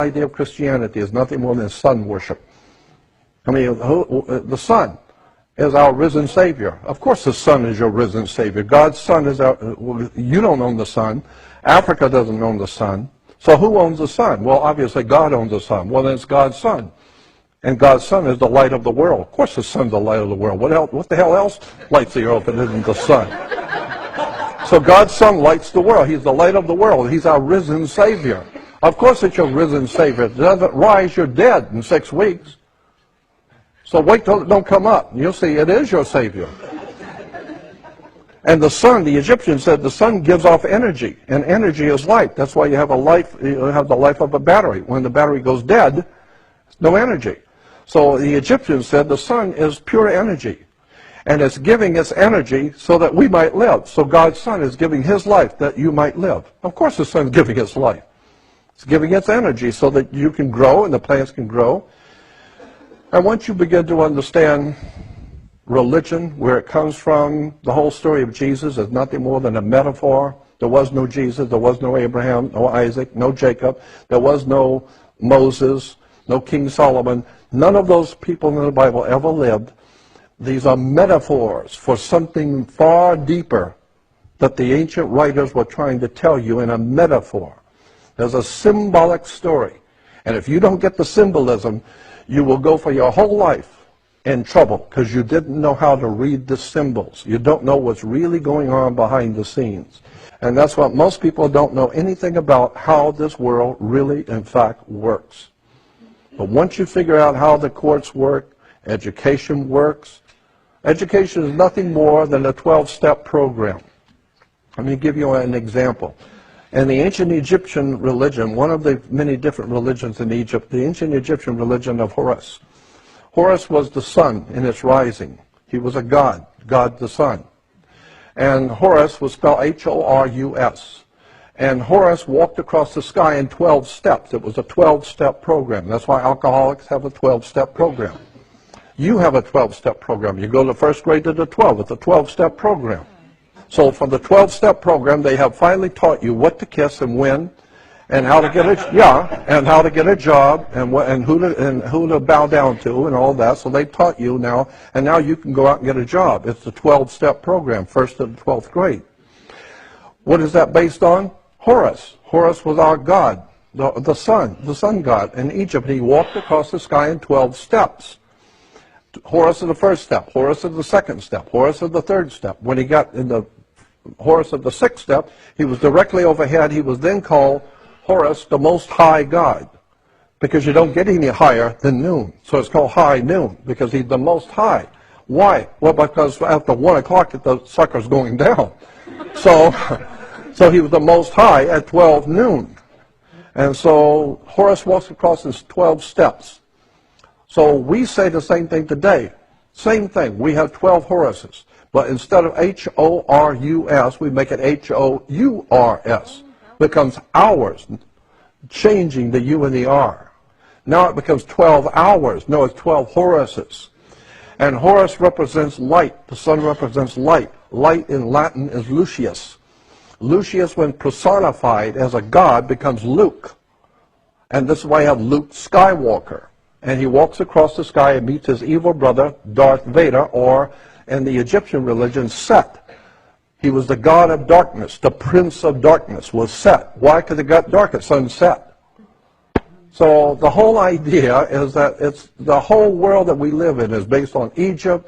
idea of Christianity is nothing more than sun worship. I mean, the sun is our risen Savior. Of course the sun is your risen Savior. God's sun is our... You don't own the sun. Africa doesn't own the sun. So who owns the sun? Well, obviously God owns the sun. Well, then it's God's sun. And God's sun is the light of the world. Of course the sun's the light of the world. What the hell else lights the earth if it isn't the sun? So God's sun lights the world. He's the light of the world. He's our risen Savior. Of course it's your risen Savior. If it doesn't rise, you're dead in 6 weeks. So wait till it don't come up. You'll see it is your Savior. And the sun, the Egyptians said the sun gives off energy. And energy is light. That's why you have the life of a battery. When the battery goes dead, no energy. So the Egyptians said the sun is pure energy. And it's giving its energy so that we might live. So God's sun is giving his life that you might live. Of course the sun is giving its life. It's giving its energy so that you can grow and the plants can grow. And once you begin to understand religion, where it comes from, the whole story of Jesus is nothing more than a metaphor. There was no Jesus, there was no Abraham, no Isaac, no Jacob. There was no Moses, no King Solomon. None of those people in the Bible ever lived. These are metaphors for something far deeper that the ancient writers were trying to tell you in a metaphor. There's a symbolic story. And if you don't get the symbolism, you will go for your whole life in trouble because you didn't know how to read the symbols. You don't know what's really going on behind the scenes. And that's what most people don't know anything about, how this world really, in fact, works. But once you figure out how the courts work, education works. Education is nothing more than a 12-step program. Let me give you an example. In the ancient Egyptian religion, one of the many different religions in Egypt, the ancient Egyptian religion of Horus. Horus was the sun in its rising. He was a god, God the sun. And Horus was spelled H-O-R-U-S. And Horus walked across the sky in 12 steps. It was a 12-step program. That's why alcoholics have a 12-step program. You have a 12-step program. You go to first grade to the 12. It's a 12-step program. So for the 12-step program, they have finally taught you what to kiss and when, and how to get a job, and who to bow down to, and all that. So they taught you now, and now you can go out and get a job. It's the 12-step program, first to the 12th grade. What is that based on? Horus. Horus was our god, the sun god in Egypt. He walked across the sky in 12 steps. Horus is the first step. Horus is the second step. Horus is the third step. When he got in the Horus of the sixth step, he was directly overhead. He was then called Horus, the Most High God, because you don't get any higher than noon. So it's called high noon, because he's the Most High. Why? Well, because after 1 o'clock, the sucker's going down. So he was the Most High at 12 noon. And so Horus walks across his 12 steps. So we say the same thing today. Same thing. We have 12 Horuses. But instead of H-O-R-U-S, we make it H-O-U-R-S. Becomes hours, changing the U and the R. Now it becomes 12 hours. No, it's 12 Horuses. And Horus represents light. The sun represents light. Light in Latin is Lucius. Lucius, when personified as a god, becomes Luke. And this is why I have Luke Skywalker. And he walks across the sky and meets his evil brother, Darth Vader, or in the Egyptian religion, Set. He was the god of darkness. The prince of darkness was Set. Why? Because it got dark at sunset. So the whole idea is that the whole world that we live in is based on Egypt,